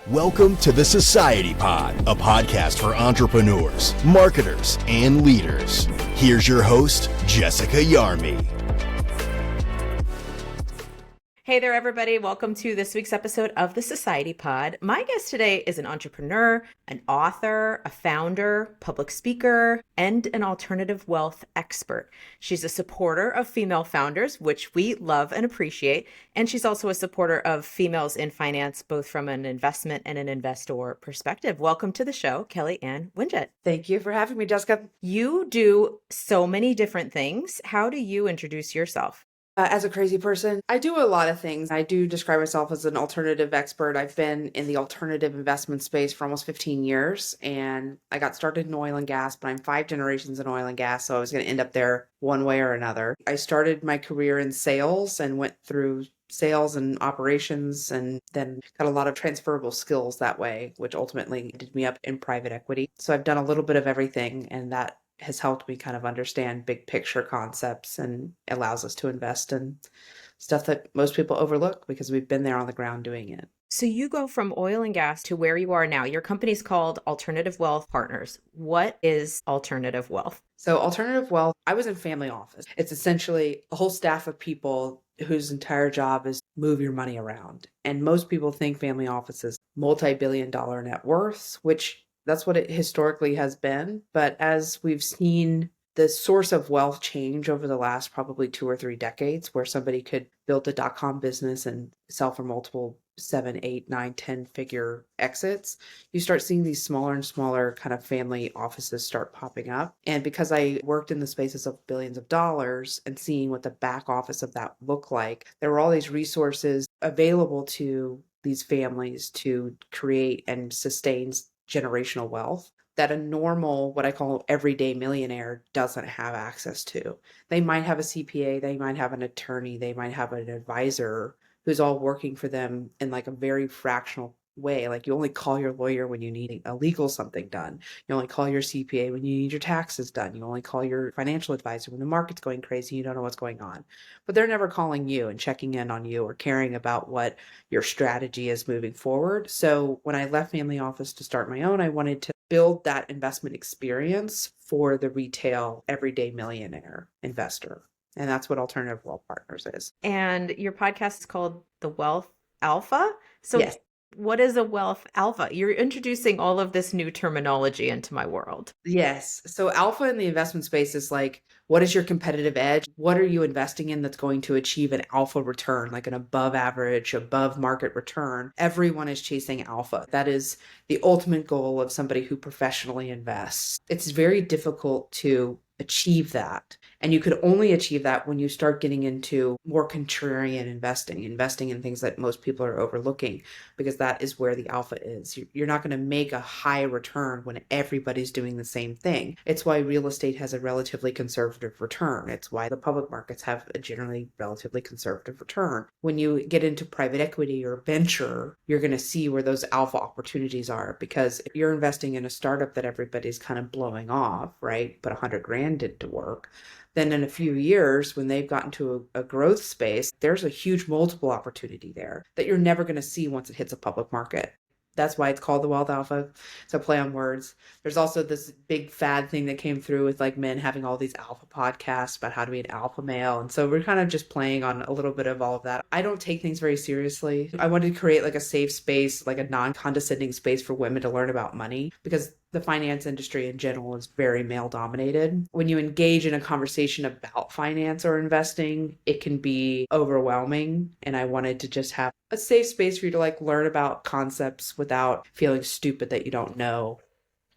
Welcome to the Society Pod, a podcast for entrepreneurs, marketers, and leaders. Here's your host, Jessica Yarmy. Hey there, everybody. Welcome to this week's episode of the Society Pod. My guest today is an entrepreneur, an author, a founder, public speaker, and an alternative wealth expert. She's a supporter of female founders, which we love and appreciate. And she's also a supporter of females in finance, both from an investment and an investor perspective. Welcome to the show, Kelly Ann Winget. Thank you for having me, Jessica. You do so many different things. How do you introduce yourself? As a crazy person, I do a lot of things. I do describe myself as an alternative expert. I've been in the alternative investment space for almost 15 years, and I got started in oil and gas, but I'm 5 generations in oil and gas, so I was going to end up there one way or another. I started my career in sales and went through sales and operations, and then got a lot of transferable skills that way, which ultimately ended me up in private equity. So I've done a little bit of everything, and that has helped me kind of understand big picture concepts and allows us to invest in stuff that most people overlook because we've been there on the ground doing it. So you go from oil and gas to where you are now. Your company's called Alternative Wealth Partners. What is alternative wealth? So alternative wealth, I was in family office. It's essentially a whole staff of people whose entire job is move your money around. And most people think family offices multi-billion-dollar net worths, which that's what it historically has been. But as we've seen the source of wealth change over the last probably 2 or 3 decades, where somebody could build a dot-com business and sell for multiple 7, 8, 9, 10 figure exits, you start seeing these smaller and smaller kind of family offices start popping up. And because I worked in the spaces of billions of dollars and seeing what the back office of that looked like, there were all these resources available to these families to create and sustain generational wealth that a normal, what I call everyday millionaire, doesn't have access to. They might have a CPA, they might have an attorney, they might have an advisor who's all working for them in like a very fractional way. Like you only call your lawyer when you need a legal something done. You only call your CPA when you need your taxes done. You only call your financial advisor when the market's going crazy, you don't know what's going on. But they're never calling you and checking in on you or caring about what your strategy is moving forward. So when I left family office to start my own, I wanted to build that investment experience for the retail everyday millionaire investor. And that's what Alternative Wealth Partners is. And your podcast is called The Wealth Alpha. So yes. What is a wealth alpha? You're introducing all of this new terminology into my world. Yes. So alpha in the investment space is like, what is your competitive edge? What are you investing in that's going to achieve an alpha return, like an above average, above market return? Everyone is chasing alpha. That is the ultimate goal of somebody who professionally invests. It's very difficult to achieve that. And you could only achieve that when you start getting into more contrarian investing in things that most people are overlooking, because that is where the alpha is. You're not going to make a high return when everybody's doing the same thing. It's why real estate has a relatively conservative return. It's why the public markets have a generally relatively conservative return. When you get into private equity or venture, you're going to see where those alpha opportunities are, because if you're investing in a startup that everybody's kind of blowing off, right, but 100 grand didn't work, then in a few years, when they've gotten to a growth space, there's a huge multiple opportunity there that you're never going to see once it hits a public market. That's why it's called the Wealth Alpha. It's a play on words. There's also this big fad thing that came through with like men having all these alpha podcasts about how to be an alpha male. And so we're kind of just playing on a little bit of all of that. I don't take things very seriously. I wanted to create like a safe space, like a non-condescending space for women to learn about money, because the finance industry in general is very male dominated. When you engage in a conversation about finance or investing, it can be overwhelming. And I wanted to just have a safe space for you to like learn about concepts without feeling stupid that you don't know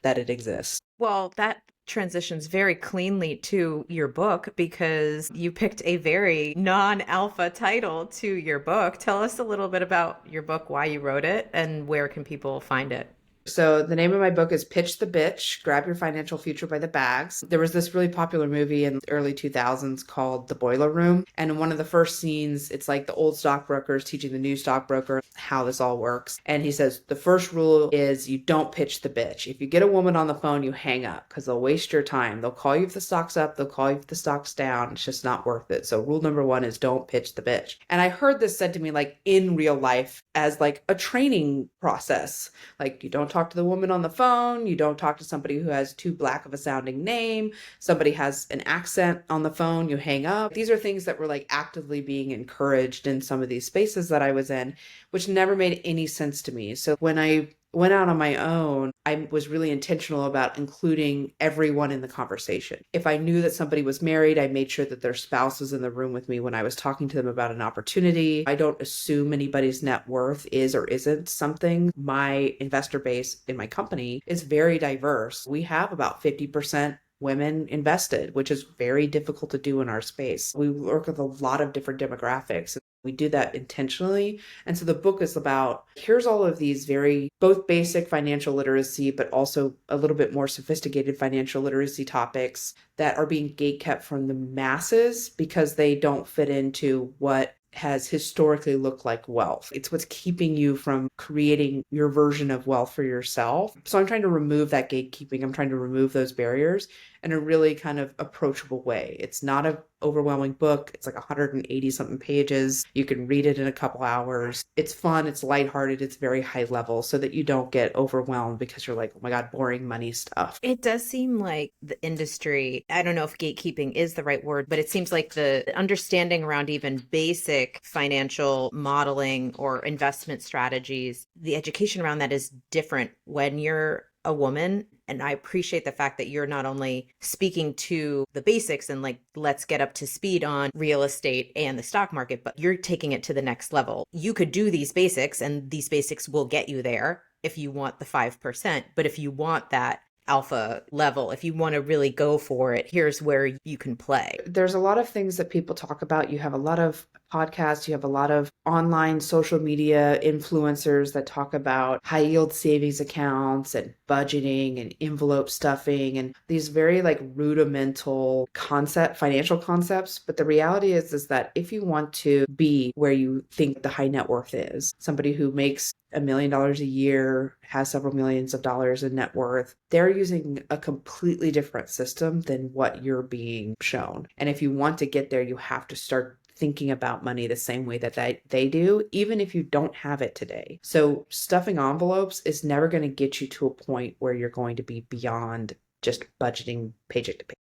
that it exists. Well, that transitions very cleanly to your book, because you picked a very non-alpha title to your book. Tell us a little bit about your book, why you wrote it, and where can people find it? So the name of my book is Pitch the Bitch, Grab Your Financial Future by the Bags. There was this really popular movie in the early 2000s called The Boiler Room. And in one of the first scenes, it's like the old stockbrokers teaching the new stockbroker how this all works. And he says, the first rule is you don't pitch the bitch. If you get a woman on the phone, you hang up because they'll waste your time. They'll call you if the stock's up. They'll call you if the stock's down. It's just not worth it. So rule number one is don't pitch the bitch. And I heard this said to me like in real life as like a training process. Like you don't talk to the woman on the phone. You don't talk to somebody who has too black of a sounding name. Somebody has an accent on the phone. You hang up. These are things that were like actively being encouraged in some of these spaces that I was in, which never made any sense to me. So when I went out on my own, I was really intentional about including everyone in the conversation. If I knew that somebody was married, I made sure that their spouse was in the room with me when I was talking to them about an opportunity. I don't assume anybody's net worth is or isn't something. My investor base in my company is very diverse. We have about 50% women invested, which is very difficult to do in our space. We work with a lot of different demographics. We do that intentionally. And so the book is about, here's all of these very, both basic financial literacy, but also a little bit more sophisticated financial literacy topics that are being gatekept from the masses because they don't fit into what has historically looked like wealth. It's what's keeping you from creating your version of wealth for yourself. So I'm trying to remove that gatekeeping. I'm trying to remove those barriers in a really kind of approachable way. It's not an overwhelming book. It's like 180 something pages. You can read it in a couple hours. It's fun. It's lighthearted. It's very high level so that you don't get overwhelmed because you're like, oh my God, boring money stuff. It does seem like the industry, I don't know if gatekeeping is the right word, but it seems like the understanding around even basic financial modeling or investment strategies, the education around that is different when you're a woman. And I appreciate the fact that you're not only speaking to the basics and like, let's get up to speed on real estate and the stock market, but you're taking it to the next level. You could do these basics and these basics will get you there if you want the 5%. But if you want that alpha level, if you want to really go for it, here's where you can play. There's a lot of things that people talk about. You have a lot of podcasts, you have a lot of online social media influencers that talk about high yield savings accounts and budgeting and envelope stuffing and these very like rudimental financial concepts. But the reality is that if you want to be where you think the high net worth is, somebody who makes $1 million a year, has several millions of dollars in net worth, they're using a completely different system than what you're being shown. And if you want to get there, you have to start thinking about money the same way that they do, even if you don't have it today. So stuffing envelopes is never going to get you to a point where you're going to be beyond just budgeting paycheck to paycheck.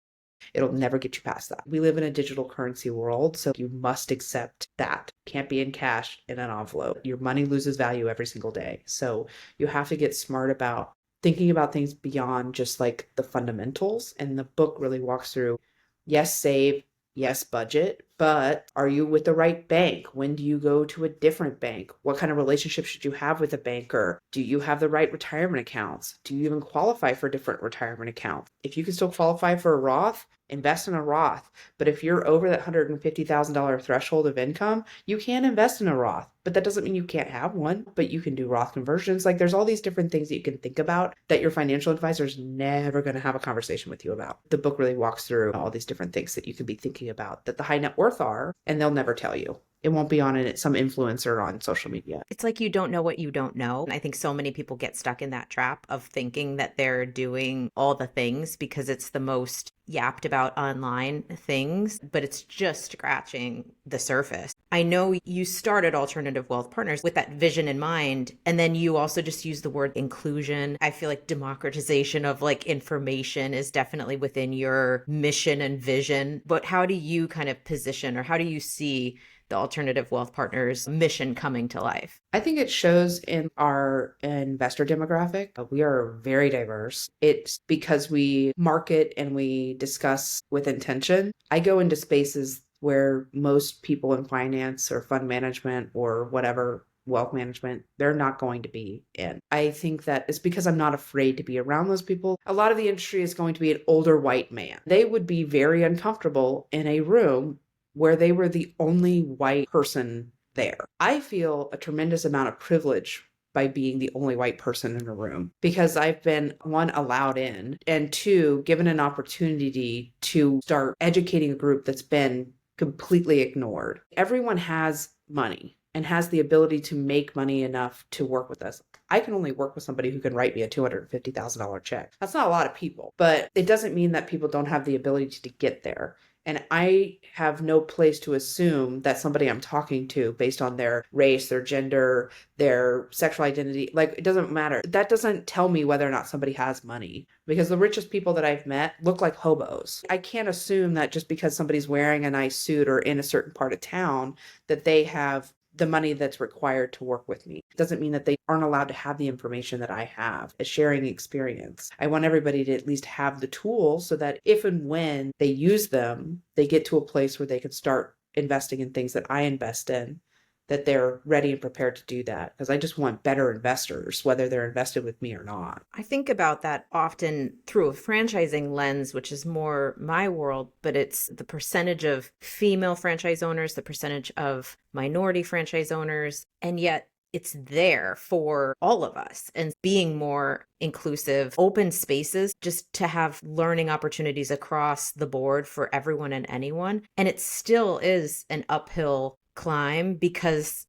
It'll never get you past that. We live in a digital currency world, so you must accept that. Can't be in cash in an envelope. Your money loses value every single day. So you have to get smart about thinking about things beyond just like the fundamentals. And the book really walks through, yes, save, yes, budget, but are you with the right bank? When do you go to a different bank? What kind of relationship should you have with a banker? Do you have the right retirement accounts? Do you even qualify for different retirement accounts? If you can still qualify for a Roth, invest in a Roth. But if you're over that $150,000 threshold of income, you can invest in a Roth. But that doesn't mean you can't have one, but you can do Roth conversions. Like there's all these different things that you can think about that your financial advisor is never going to have a conversation with you about. The book really walks through all these different things that you can be thinking about that the high net worth are, and they'll never tell you. It won't be on some influencer on social media. It's like you don't know what you don't know. And I think so many people get stuck in that trap of thinking that they're doing all the things because it's the most yapped about online things, but it's just scratching the surface. I know you started Alternative Wealth Partners with that vision in mind, and then you also just use the word inclusion. I feel like democratization of like information is definitely within your mission and vision, but how do you kind of position or how do you see the Alternative Wealth Partners mission coming to life? I think it shows in our investor demographic. We are very diverse. It's because we market and we discuss with intention. I go into spaces where most people in finance or fund management or whatever wealth management, they're not going to be in. I think that it's because I'm not afraid to be around those people. A lot of the industry is going to be an older white man. They would be very uncomfortable in a room where they were the only white person there. I feel a tremendous amount of privilege by being the only white person in a room, because I've been, one, allowed in, and two, given an opportunity to start educating a group that's been completely ignored. Everyone has money and has the ability to make money enough to work with us. I can only work with somebody who can write me a $250,000 check. That's not a lot of people, but it doesn't mean that people don't have the ability to get there. And I have no place to assume that somebody I'm talking to, based on their race, their gender, their sexual identity, like, it doesn't matter. That doesn't tell me whether or not somebody has money, because the richest people that I've met look like hobos. I can't assume that just because somebody's wearing a nice suit or in a certain part of town that they have the money that's required to work with me. It doesn't mean that they aren't allowed to have the information that I have, a sharing experience. I want everybody to at least have the tools so that if and when they use them, they get to a place where they can start investing in things that I invest in, that they're ready and prepared to do that. Because I just want better investors, whether they're invested with me or not. I think about that often through a franchising lens, which is more my world, but it's the percentage of female franchise owners, the percentage of minority franchise owners, and yet it's there for all of us, and being more inclusive, open spaces, just to have learning opportunities across the board for everyone and anyone. And it still is an uphill climb, because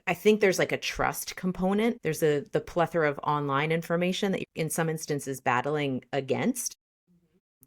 I think there's like a trust component. There's the plethora of online information that you're in some instances battling against.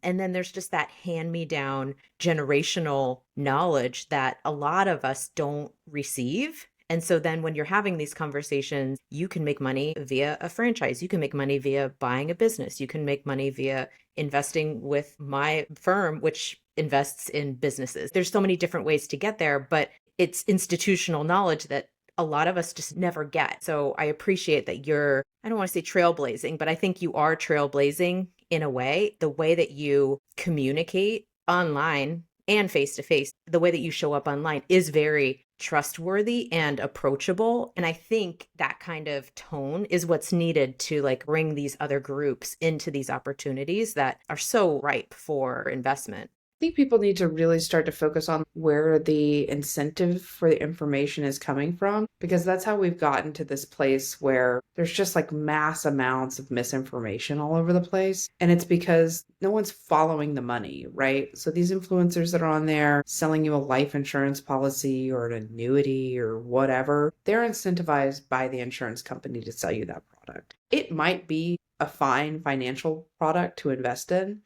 And then there's just that hand-me-down generational knowledge that a lot of us don't receive. And so then when you're having these conversations, you can make money via a franchise. You can make money via buying a business. You can make money via investing with my firm, which invests in businesses. There's so many different ways to get there, but it's institutional knowledge that a lot of us just never get. So I appreciate that you're, I don't want to say trailblazing, but I think you are trailblazing in a way. The way that you communicate online and face to face, the way that you show up online is very trustworthy and approachable. And I think that kind of tone is what's needed to like bring these other groups into these opportunities that are so ripe for investment. I think people need to really start to focus on where the incentive for the information is coming from, because that's how we've gotten to this place where there's just like mass amounts of misinformation all over the place. And it's because no one's following the money, right? So these influencers that are on there selling you a life insurance policy or an annuity or whatever, they're incentivized by the insurance company to sell you that product. It might be a fine financial product to invest in,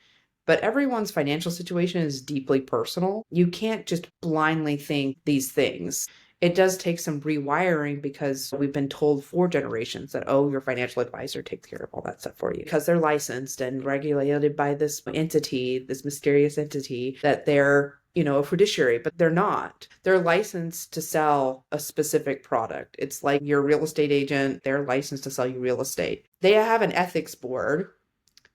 but everyone's financial situation is deeply personal. You can't just blindly think these things. It does take some rewiring, because we've been told for generations that, oh, your financial advisor takes care of all that stuff for you because they're licensed and regulated by this entity, this mysterious entity, that they're, a fiduciary, but they're not. They're licensed to sell a specific product. It's like your real estate agent, they're licensed to sell you real estate. They have an ethics board.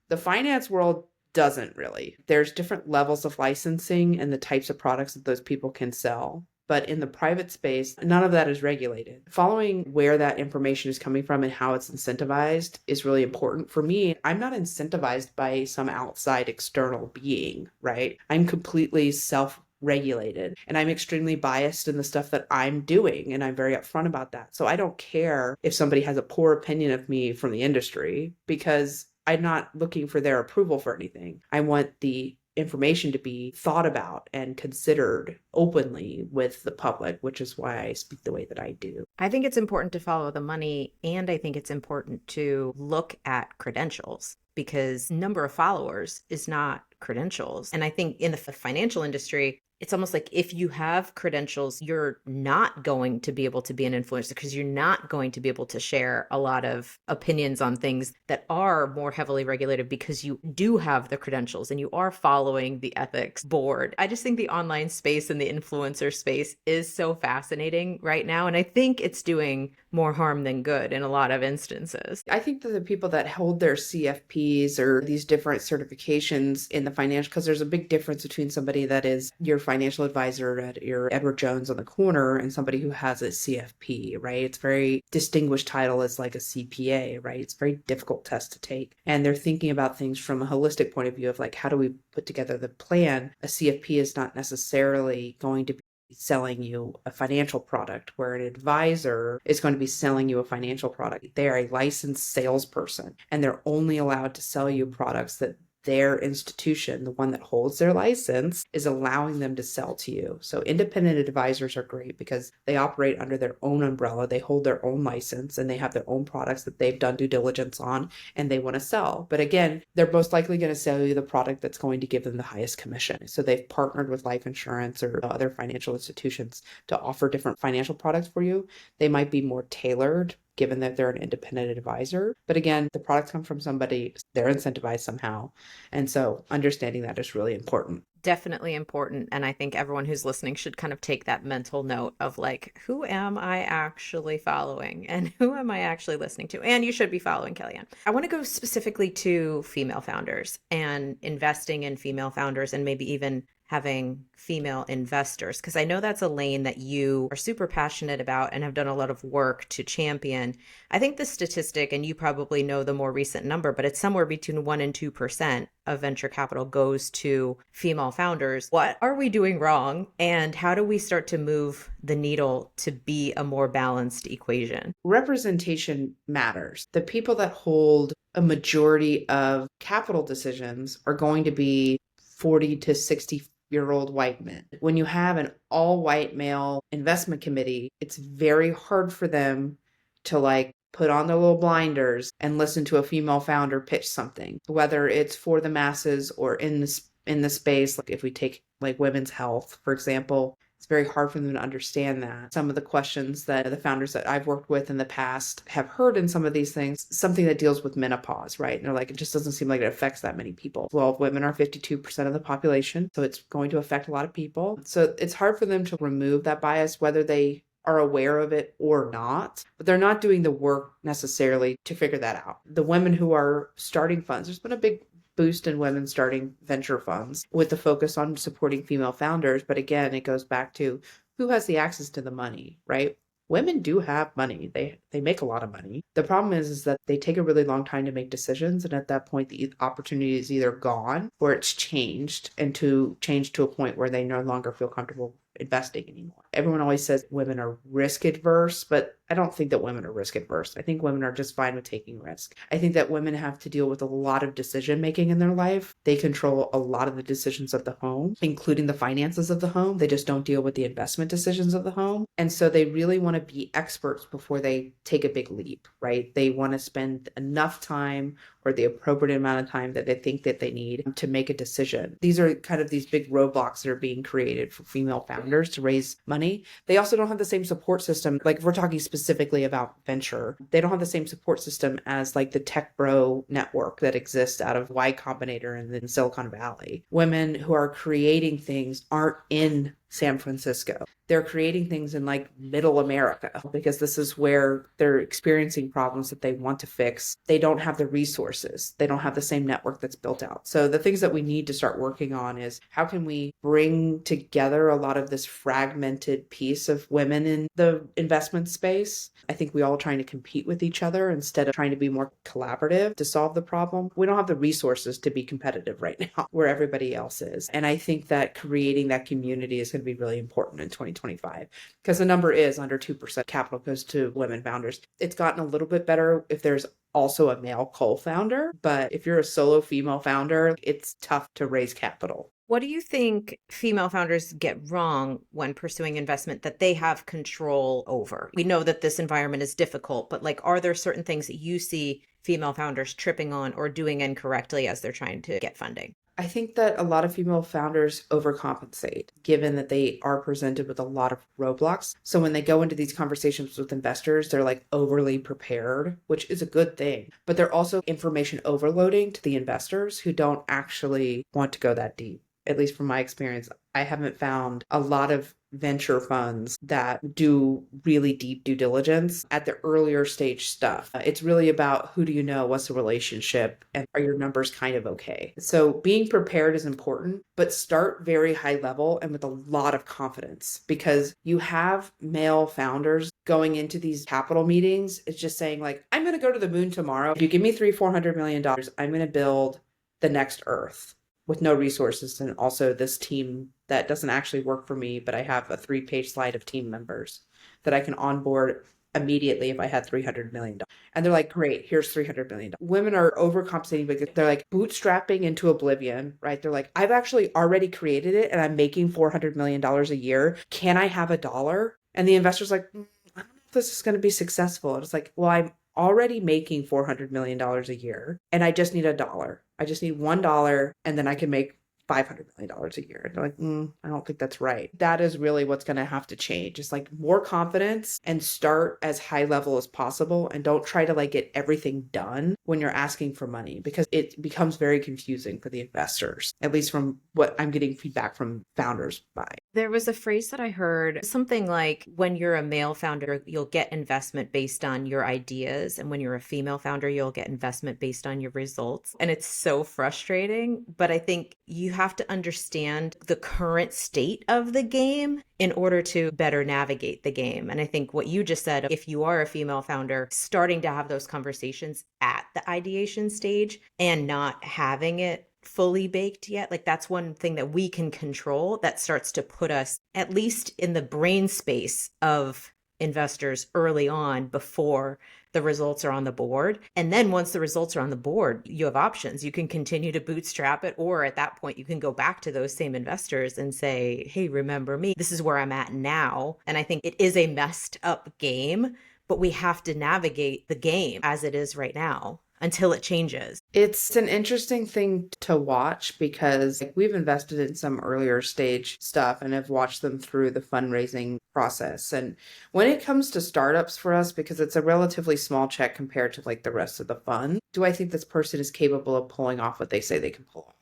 The finance world doesn't really. There's different levels of licensing and the types of products that those people can sell. But in the private space, none of that is regulated. Following where that information is coming from and how it's incentivized is really important. For me, I'm not incentivized by some outside external being, right? I'm completely self-regulated, and I'm extremely biased in the stuff that I'm doing, and I'm very upfront about that. So I don't care if somebody has a poor opinion of me from the industry, because I'm not looking for their approval for anything. I want the information to be thought about and considered openly with the public, which is why I speak the way that I do. I think it's important to follow the money, and I think it's important to look at credentials, because number of followers is not credentials. And I think in the financial industry, it's almost like if you have credentials, you're not going to be able to be an influencer, because you're not going to be able to share a lot of opinions on things that are more heavily regulated, because you do have the credentials and you are following the ethics board. I just think the online space and the influencer space is so fascinating right now. And I think it's doing more harm than good in a lot of instances. I think that the people that hold their CFPs or these different certifications in the financial, because there's a big difference between somebody that is your financial advisor at your Edward Jones on the corner and somebody who has a CFP, right? It's very distinguished title as like a CPA, right? It's a very difficult test to take. And they're thinking about things from a holistic point of view of like, how do we put together the plan? A CFP is not necessarily going to be selling you a financial product, where an advisor is going to be selling you a financial product. They are a licensed salesperson, and they're only allowed to sell you products that their institution, the one that holds their license, is allowing them to sell to you. So independent advisors are great because they operate under their own umbrella. They hold their own license and they have their own products that they've done due diligence on and they want to sell. But again, they're most likely going to sell you the product that's going to give them the highest commission. So they've partnered with life insurance or other financial institutions to offer different financial products for you. They might be more tailored given that they're an independent advisor. But again, the products come from somebody, they're incentivized somehow. And so understanding that is really important. Definitely important. And I think everyone who's listening should kind of take that mental note of like, who am I actually following and who am I actually listening to? And you should be following Kellyanne. I want to go specifically to female founders and investing in female founders and maybe even having female investors, because I know that's a lane that you are super passionate about and have done a lot of work to champion. I think the statistic, and you probably know the more recent number, but it's somewhere between 1% and 2% of venture capital goes to female founders. What are we doing wrong? And how do we start to move the needle to be a more balanced equation? Representation matters. The people that hold a majority of capital decisions are going to be 40 to 60-year-old white men. When you have an all-white male investment committee, it's very hard for them to put on their little blinders and listen to a female founder pitch something, whether it's for the masses or in the space. Like if we take like women's health, for example, it's very hard for them to understand that. Some of the questions that the founders that I've worked with in the past have heard in some of these things, something that deals with menopause, right? And they're like, it just doesn't seem like it affects that many people. Well, women are 52% of the population, so it's going to affect a lot of people. So it's hard for them to remove that bias, whether they are aware of it or not, but they're not doing the work necessarily to figure that out. The women who are starting funds, there's been a big boost in women starting venture funds with the focus on supporting female founders. But again, it goes back to who has the access to the money, right? Women do have money. They make a lot of money. The problem is that they take a really long time to make decisions. And at that point, the opportunity is either gone or it's changed to a point where they no longer feel comfortable investing anymore. Everyone always says women are risk adverse, but I don't think that women are risk adverse. I think women are just fine with taking risk. I think that women have to deal with a lot of decision making in their life. They control a lot of the decisions of the home, including the finances of the home. They just don't deal with the investment decisions of the home. And so they really want to be experts before they take a big leap, right? They want to spend enough time or the appropriate amount of time that they think that they need to make a decision. These are kind of these big roadblocks that are being created for female founders to raise money. They also don't have the same support system. Like if we're talking specifically about venture, they don't have the same support system as like the tech bro network that exists out of Y Combinator and then Silicon Valley. Women who are creating things aren't in San Francisco. They're creating things in like middle America because this is where they're experiencing problems that they want to fix. They don't have the resources. They don't have the same network that's built out. So the things that we need to start working on is how can we bring together a lot of this fragmented piece of women in the investment space? I think we all trying to compete with each other instead of trying to be more collaborative to solve the problem. We don't have the resources to be competitive right now where everybody else is. And I think that creating that community is going to be really important in 2025 because the number is under 2% capital goes to women founders. It's gotten a little bit better if there's also a male co-founder, but if you're a solo female founder, it's tough to raise capital. What do you think female founders get wrong when pursuing investment that they have control over? We know that this environment is difficult, but like, are there certain things that you see female founders tripping on or doing incorrectly as they're trying to get funding? I think that a lot of female founders overcompensate, given that they are presented with a lot of roadblocks. So when they go into these conversations with investors, they're like overly prepared, which is a good thing. But they're also information overloading to the investors who don't actually want to go that deep. At least from my experience, I haven't found a lot of venture funds that do really deep due diligence at the earlier stage stuff. It's really about who do you know, what's the relationship, and are your numbers kind of okay? So being prepared is important, but start very high level and with a lot of confidence because you have male founders going into these capital meetings. It's just saying like, I'm going to go to the moon tomorrow. If you give me $400 million, I'm going to build the next Earth with no resources and also this team that doesn't actually work for me, but I have a 3-page slide of team members that I can onboard immediately if I had $300 million. And they're like, great, here's $300 million. Women are overcompensating because they're like bootstrapping into oblivion, right? They're like, I've actually already created it and I'm making $400 million a year. Can I have $1? And the investor's like, I don't know if this is going to be successful. And it's like, well, I'm already making $400 million a year and I just need $1. I just need $1 and then I can make $500 million a year. And they're like, I don't think that's right. That is really what's going to have to change. It's like more confidence and start as high level as possible. And don't try to like get everything done when you're asking for money because it becomes very confusing for the investors, at least from what I'm getting feedback from founders by. There was a phrase that I heard, something like, when you're a male founder, you'll get investment based on your ideas. And when you're a female founder, you'll get investment based on your results. And it's so frustrating. But I think you have to understand the current state of the game in order to better navigate the game. And I think what you just said, if you are a female founder, starting to have those conversations at the ideation stage and not having it fully baked yet, like that's one thing that we can control that starts to put us at least in the brain space of investors early on before the results are on the board. And then once the results are on the board, you have options. You can continue to bootstrap it, or at that point you can go back to those same investors and say, hey, remember me, this is where I'm at now. And I think it is a messed up game, but we have to navigate the game as it is right now until it changes. It's an interesting thing to watch because we've invested in some earlier stage stuff and have watched them through the fundraising process. And when it comes to startups for us, because it's a relatively small check compared to like the rest of the fund, do I think this person is capable of pulling off what they say they can pull off?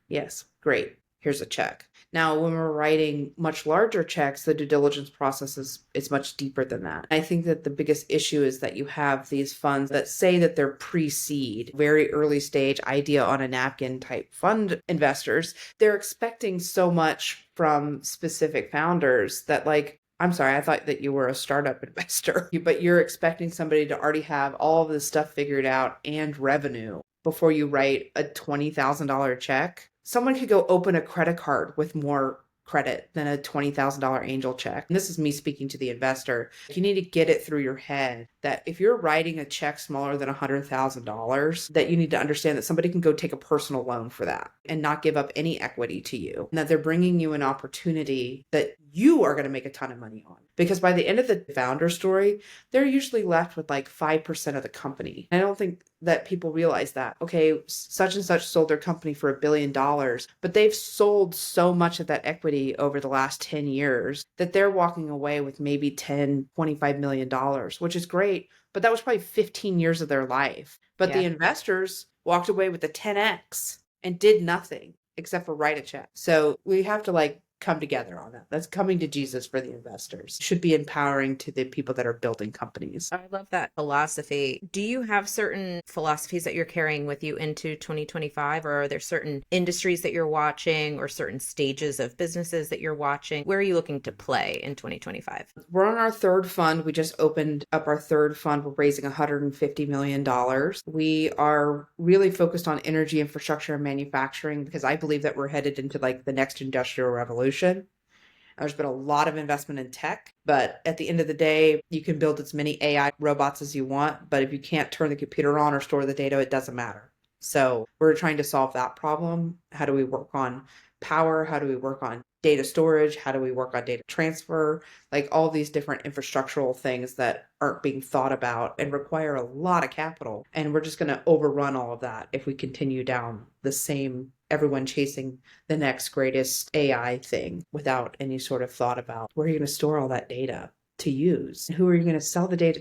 Yes, great. Here's a check. Now, when we're writing much larger checks, the due diligence process is much deeper than that. I think that the biggest issue is that you have these funds that say that they're pre-seed, very early stage idea on a napkin type fund investors. They're expecting so much from specific founders that like, I'm sorry, I thought that you were a startup investor, but you're expecting somebody to already have all of this stuff figured out and revenue before you write a $20,000 check. Someone could go open a credit card with more credit than a $20,000 angel check. And this is me speaking to the investor. You need to get it through your head that if you're writing a check smaller than $100,000, that you need to understand that somebody can go take a personal loan for that and not give up any equity to you. And that they're bringing you an opportunity that you are going to make a ton of money on. Because by the end of the founder story, they're usually left with like 5% of the company. I don't think that people realize that, okay, such and such sold their company for $1 billion, but they've sold so much of that equity over the last 10 years that they're walking away with maybe $10, $25 million, which is great. But that was probably 15 years of their life. But the investors walked away with the 10X and did nothing except for write a check. So we have to like come together on that. That's coming to Jesus for the investors. Should be empowering to the people that are building companies. I love that philosophy. Do you have certain philosophies that you're carrying with you into 2025, or are there certain industries that you're watching or certain stages of businesses that you're watching? Where are you looking to play in 2025? We're on our third fund. We just opened up our third fund. We're raising $150 million. We are really focused on energy infrastructure and manufacturing because I believe that we're headed into like the next industrial revolution. There's been a lot of investment in tech, but at the end of the day, you can build as many AI robots as you want, but if you can't turn the computer on or store the data, it doesn't matter. So we're trying to solve that problem. How do we work on power? How do we work on data storage? How do we work on data transfer? Like all these different infrastructural things that aren't being thought about and require a lot of capital. And we're just going to overrun all of that if we continue down the same everyone chasing the next greatest AI thing without any sort of thought about where are you going to store all that data to use? Who are you going to sell the data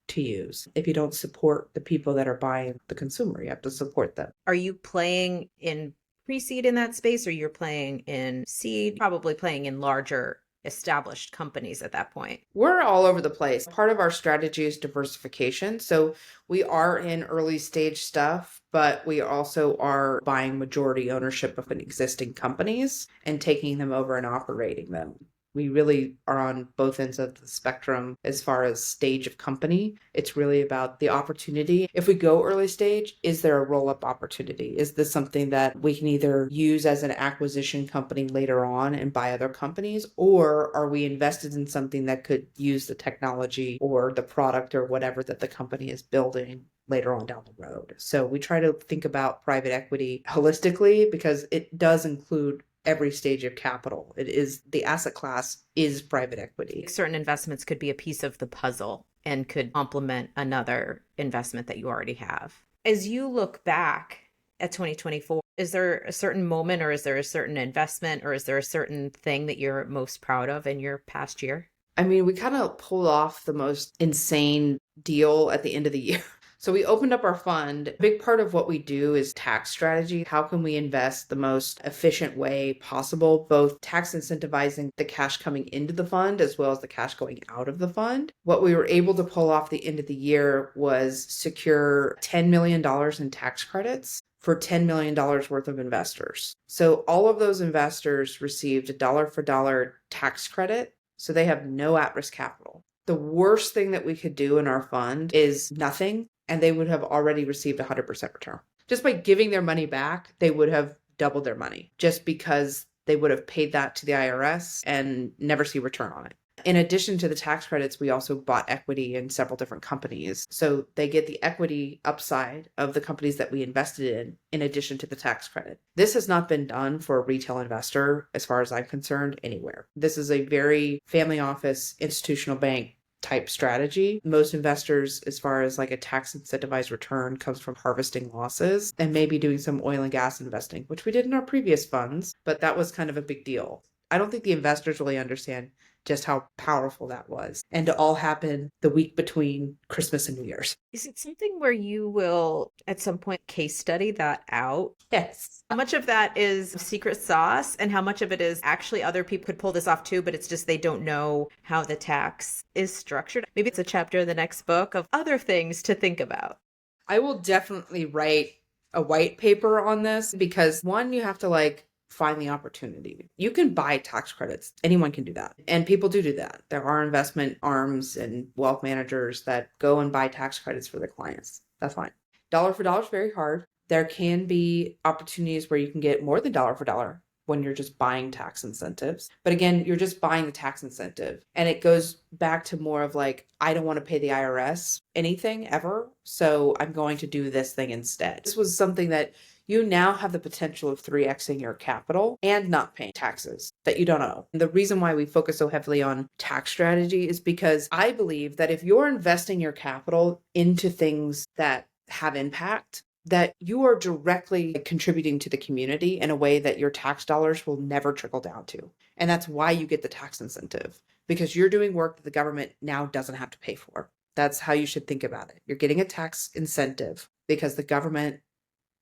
to use? If you don't support the people that are buying the consumer, you have to support them. Are you playing in pre-seed in that space, or you're playing in seed, probably playing in larger established companies at that point? We're all over the place. Part of our strategy is diversification. So we are in early stage stuff, but we also are buying majority ownership of existing companies and taking them over and operating them. We really are on both ends of the spectrum as far as stage of company. It's really about the opportunity. If we go early stage, is there a roll-up opportunity? Is this something that we can either use as an acquisition company later on and buy other companies, or are we invested in something that could use the technology or the product or whatever that the company is building later on down the road? So we try to think about private equity holistically because it does include every stage of capital. It is the asset class is private equity. Certain investments could be a piece of the puzzle and could complement another investment that you already have. As you look back at 2024, is there a certain moment or is there a certain investment or is there a certain thing that you're most proud of in your past year? I mean, we kind of pulled off the most insane deal at the end of the year. So we opened up our fund. A big part of what we do is tax strategy. How can we invest the most efficient way possible, both tax incentivizing the cash coming into the fund as well as the cash going out of the fund? What we were able to pull off the end of the year was secure $10 million in tax credits for $10 million worth of investors. So all of those investors received a dollar for dollar tax credit. So they have no at-risk capital. The worst thing that we could do in our fund is nothing, and they would have already received 100% return. Just by giving their money back, they would have doubled their money just because they would have paid that to the IRS and never see return on it. In addition to the tax credits, we also bought equity in several different companies. So they get the equity upside of the companies that we invested in addition to the tax credit. This has not been done for a retail investor, as far as I'm concerned, anywhere. This is a very family office, institutional bank type strategy. Most investors, as far as like a tax incentivized return, comes from harvesting losses and maybe doing some oil and gas investing, which we did in our previous funds, but that was kind of a big deal. I don't think the investors really understand just how powerful that was. And to all happen the week between Christmas and New Year's. Is it something where you will at some point case study that out? Yes. How much of that is secret sauce and how much of it is actually other people could pull this off too, but it's just they don't know how the tax is structured? Maybe it's a chapter in the next book of other things to think about. I will definitely write a white paper on this because one, you have to find the opportunity. You can buy tax credits. Anyone can do that. And people do that. There are investment arms and wealth managers that go and buy tax credits for their clients. That's fine. Dollar for dollar is very hard. There can be opportunities where you can get more than dollar for dollar when you're just buying tax incentives. But again, you're just buying the tax incentive. And it goes back to more of I don't want to pay the IRS anything ever. So I'm going to do this thing instead. This was something that you now have the potential of 3xing your capital and not paying taxes that you don't owe. And the reason why we focus so heavily on tax strategy is because I believe that if you're investing your capital into things that have impact, that you are directly contributing to the community in a way that your tax dollars will never trickle down to. And that's why you get the tax incentive, because you're doing work that the government now doesn't have to pay for. That's how you should think about it. You're getting a tax incentive because the government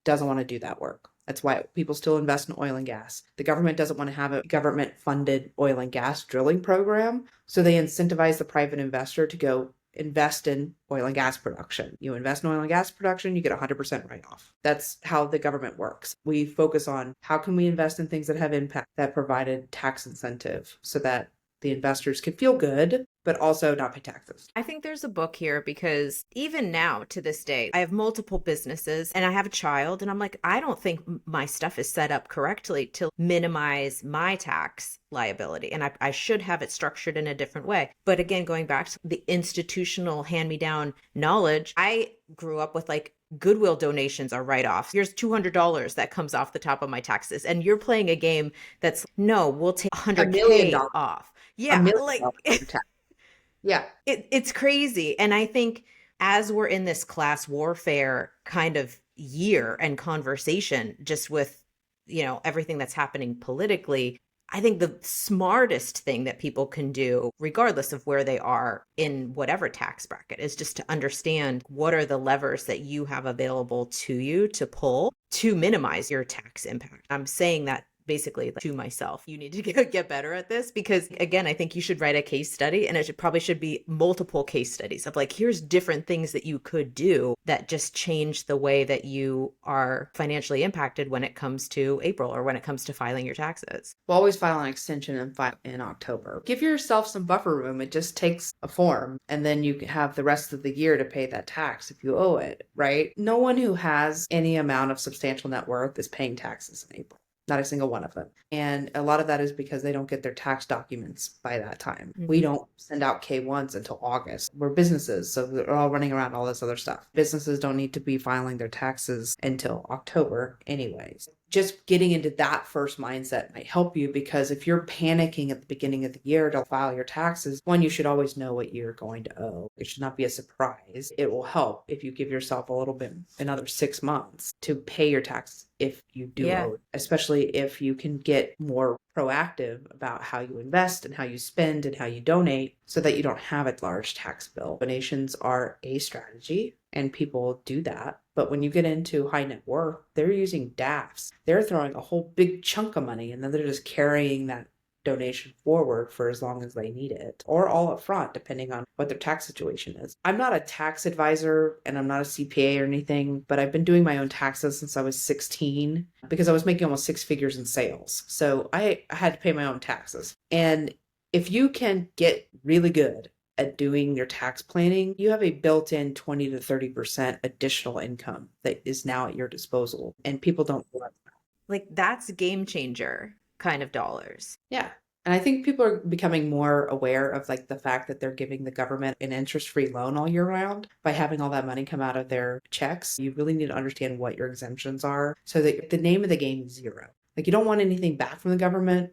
doesn't want to do that work. That's why people still invest in oil and gas. The government doesn't want to have a government-funded oil and gas drilling program, so they incentivize the private investor to go invest in oil and gas production. You invest in oil and gas production, you get 100% write-off. That's how the government works. We focus on how can we invest in things that have impact that provided tax incentive so that the investors can feel good, but also not pay taxes. I think there's a book here because even now to this day, I have multiple businesses and I have a child and I'm like, I don't think my stuff is set up correctly to minimize my tax liability. And I should have it structured in a different way. But again, going back to the institutional hand-me-down knowledge, I grew up with Goodwill donations are write-offs. Here's $200 that comes off the top of my taxes. And you're playing a game that's, no, we'll take $100K off. Yeah. Yeah. It's crazy. And I think as we're in this class warfare kind of year and conversation, just with, everything that's happening politically, I think the smartest thing that people can do, regardless of where they are in whatever tax bracket, is just to understand what are the levers that you have available to you to pull to minimize your tax impact. I'm saying that basically to myself, you need to get better at this, because again, I think you should write a case study, and it probably should be multiple case studies of like, here's different things that you could do that just change the way that you are financially impacted when it comes to April or when it comes to filing your taxes. We'll always file an extension and file in October. Give yourself some buffer room. It just takes a form, and then you have the rest of the year to pay that tax if you owe it, right? No one who has any amount of substantial net worth is paying taxes in April. Not a single one of them. And a lot of that is because they don't get their tax documents by that time. Mm-hmm. We don't send out K-1s until August. We're businesses, so they're all running around all this other stuff. Businesses don't need to be filing their taxes until October anyways. Just getting into that first mindset might help you, because if you're panicking at the beginning of the year to file your taxes, one, you should always know what you're going to owe. It should not be a surprise. It will help if you give yourself a little bit, another 6 months to pay your taxes if you do owe, especially if you can get more proactive about how you invest and how you spend and how you donate, so that you don't have a large tax bill. Donations are a strategy, and people do that. But when you get into high net worth, they're using DAFs. They're throwing a whole big chunk of money, and then they're just carrying that donation forward for as long as they need it, or all up front, depending on what their tax situation is. I'm not a tax advisor and I'm not a CPA or anything, but I've been doing my own taxes since I was 16 because I was making almost 6 figures in sales. So I had to pay my own taxes. And if you can get really good at doing your tax planning, you have a built-in 20 to 30% additional income that is now at your disposal, and people don't realize that. Like, that's a game changer kind of dollars. Yeah. And I think people are becoming more aware of like the fact that they're giving the government an interest-free loan all year round by having all that money come out of their checks. You really need to understand what your exemptions are, so that the name of the game is zero. Like, you don't want anything back from the government,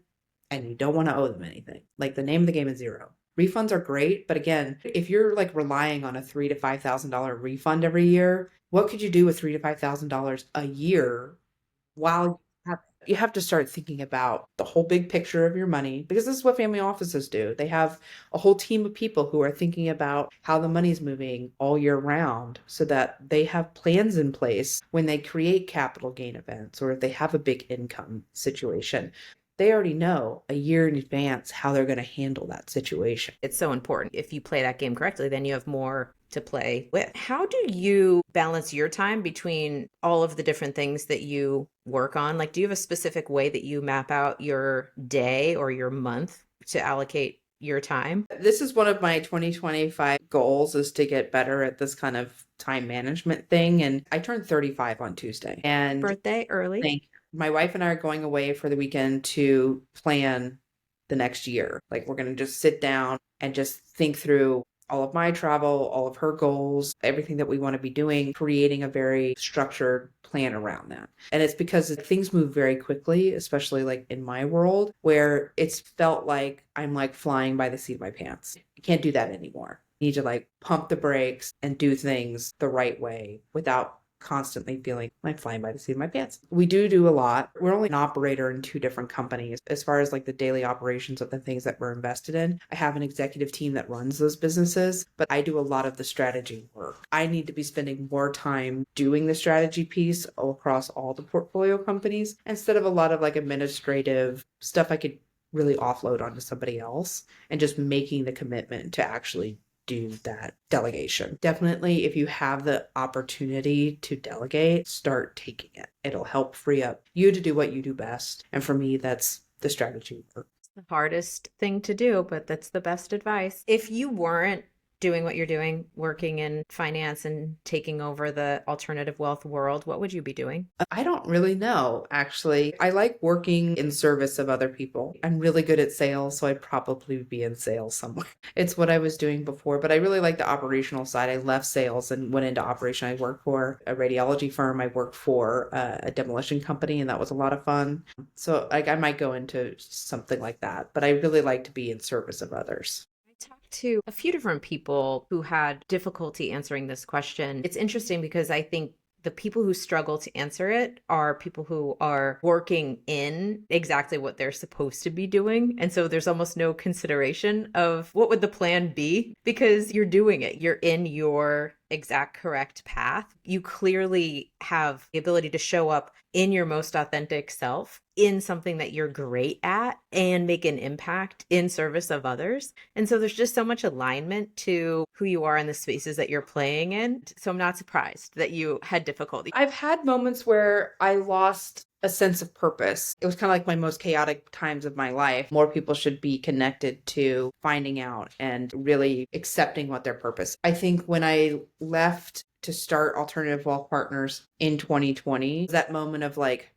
and you don't want to owe them anything. Like, the name of the game is zero. Refunds are great, but again, if you're like relying on a $3,000 to $5,000 refund every year, what could you do with $3,000 to $5,000 a year while you have to start thinking about the whole big picture of your money, because this is what family offices do. They have a whole team of people who are thinking about how the money's moving all year round, so that they have plans in place when they create capital gain events, or if they have a big income situation. They already know a year in advance how they're going to handle that situation. It's so important. If you play that game correctly, then you have more to play with. How do you balance your time between all of the different things that you work on? Like, do you have a specific way that you map out your day or your month to allocate your time? This is one of my 2025 goals, is to get better at this kind of time management thing. And I turned 35 on Tuesday. And birthday early. My wife and I are going away for the weekend to plan the next year. Like, we're going to just sit down and just think through all of my travel, all of her goals, everything that we want to be doing, creating a very structured plan around that. And it's because things move very quickly, especially like in my world, where it's felt like I'm like flying by the seat of my pants. I can't do that anymore. I need to like pump the brakes and do things the right way without constantly feeling like flying by the seat of my pants. We do a lot. We're only an operator in 2 different companies. As far as like the daily operations of the things that we're invested in, I have an executive team that runs those businesses, but I do a lot of the strategy work. I need to be spending more time doing the strategy piece across all the portfolio companies, instead of a lot of like administrative stuff I could really offload onto somebody else, and just making the commitment to actually do that delegation. Definitely, if you have the opportunity to delegate, start taking it. It'll help free up you to do what you do best. And for me, that's the strategy work. It's the hardest thing to do, but that's the best advice. If you weren't doing what you're doing, working in finance and taking over the alternative wealth world, what would you be doing? I don't really know, actually. I like working in service of other people. I'm really good at sales, so I'd probably be in sales somewhere. It's what I was doing before, but I really like the operational side. I left sales and went into operation. I worked for a radiology firm. I worked for a demolition company, and that was a lot of fun. So like, I might go into something like that, but I really like to be in service of others. Talked to a few different people who had difficulty answering this question. It's interesting because I think the people who struggle to answer it are people who are working in exactly what they're supposed to be doing. And so there's almost no consideration of what would the plan be, because you're doing it. You're in your exact correct path. You clearly have the ability to show up in your most authentic self in something that you're great at and make an impact in service of others. And so there's just so much alignment to who you are in the spaces that you're playing in. So I'm not surprised that you had difficulty. I've had moments where I lost a sense of purpose. It was kind of like my most chaotic times of my life. More people should be connected to finding out and really accepting what their purpose. I think when I left to start Alternative Wealth Partners in 2020, that moment of like,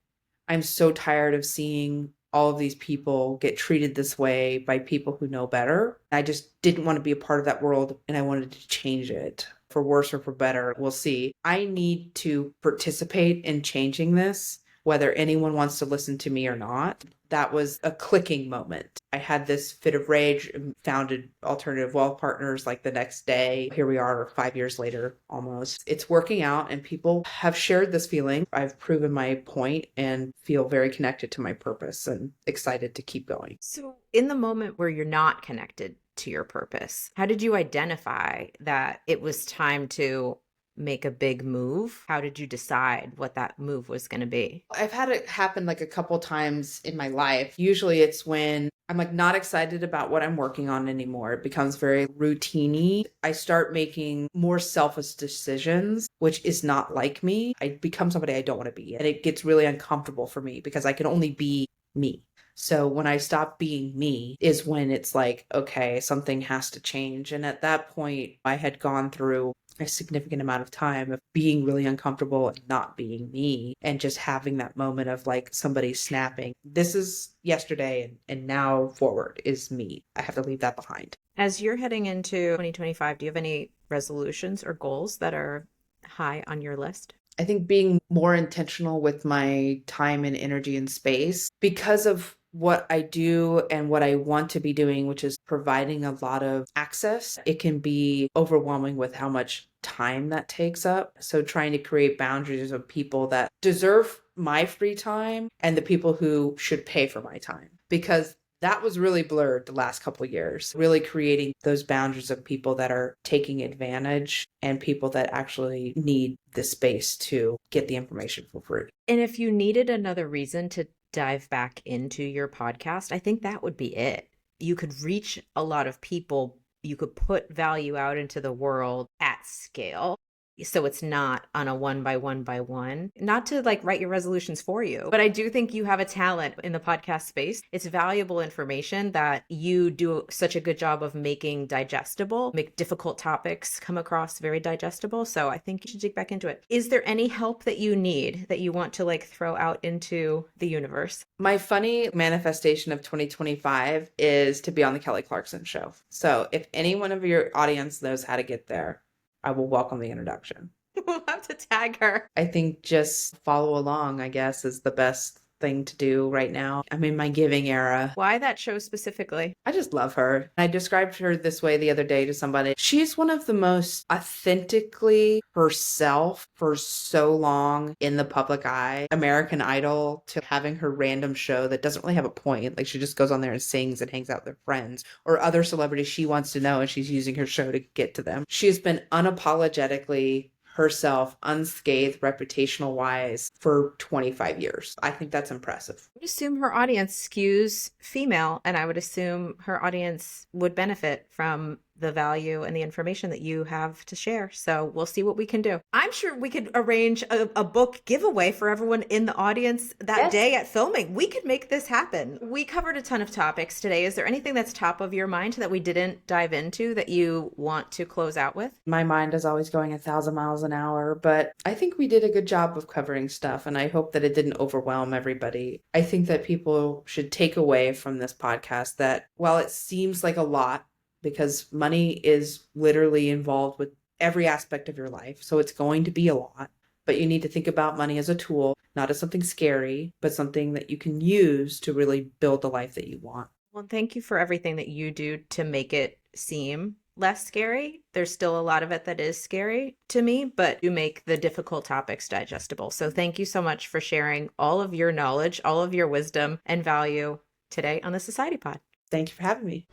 I'm so tired of seeing all of these people get treated this way by people who know better. I just didn't want to be a part of that world, and I wanted to change it for worse or for better. We'll see. I need to participate in changing this, whether anyone wants to listen to me or not. That was a clicking moment. I had this fit of rage and founded Alternative Wealth Partners like the next day. Here we are 5 years later, almost. It's working out and people have shared this feeling. I've proven my point and feel very connected to my purpose and excited to keep going. So in the moment where you're not connected to your purpose, how did you identify that it was time to make a big move? How did you decide what that move was going to be? I've had it happen like a couple times in my life. Usually it's when I'm like not excited about what I'm working on anymore. It becomes very routine-y. I start making more selfish decisions, which is not like me. I become somebody I don't want to be. And it gets really uncomfortable for me because I can only be me. So when I stop being me is when it's like, okay, something has to change. And at that point, I had gone through a significant amount of time of being really uncomfortable and not being me and just having that moment of like somebody snapping. This is yesterday and now forward is me. I have to leave that behind. As you're heading into 2025, do you have any resolutions or goals that are high on your list? I think being more intentional with my time and energy and space because of what I do and what I want to be doing, which is providing a lot of access. It can be overwhelming with how much time that takes up. So trying to create boundaries of people that deserve my free time and the people who should pay for my time, because that was really blurred the last couple of years, really creating those boundaries of people that are taking advantage and people that actually need the space to get the information for free. And if you needed another reason to dive back into your podcast, I think that would be it. You could reach a lot of people. You could put value out into the world at scale. So it's not on a one by one, not to like write your resolutions for you. But I do think you have a talent in the podcast space. It's valuable information that you do such a good job of making digestible, make difficult topics come across very digestible. So I think you should dig back into it. Is there any help that you need that you want to like throw out into the universe? My funny manifestation of 2025 is to be on the Kelly Clarkson show. So if anyone of your audience knows how to get there, I will welcome the introduction. We'll have to tag her. I think just follow along, I guess, is the best thing to do right now. I'm in my giving era. Why that show specifically? I just love her. I described her this way the other day to somebody. She's one of the most authentically herself for so long in the public eye. American Idol to having her random show that doesn't really have a point. Like she just goes on there and sings and hangs out with her friends or other celebrities she wants to know and she's using her show to get to them. She has been unapologetically herself, unscathed, reputational wise, for 25 years. I think that's impressive. I would assume her audience skews female, and I would assume her audience would benefit from the value and the information that you have to share. So we'll see what we can do. I'm sure we could arrange a book giveaway for everyone in the audience that day at filming. We could make this happen. We covered a ton of topics today. Is there anything that's top of your mind that we didn't dive into that you want to close out with? My mind is always going 1,000 miles an hour, but I think we did a good job of covering stuff, and I hope that it didn't overwhelm everybody. I think that people should take away from this podcast that while it seems like a lot, because money is literally involved with every aspect of your life. So it's going to be a lot, but you need to think about money as a tool, not as something scary, but something that you can use to really build the life that you want. Well, thank you for everything that you do to make it seem less scary. There's still a lot of it that is scary to me, but you make the difficult topics digestible. So thank you so much for sharing all of your knowledge, all of your wisdom and value today on the Society Pod. Thank you for having me.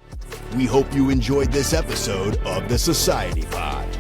We hope you enjoyed this episode of the Society Pod.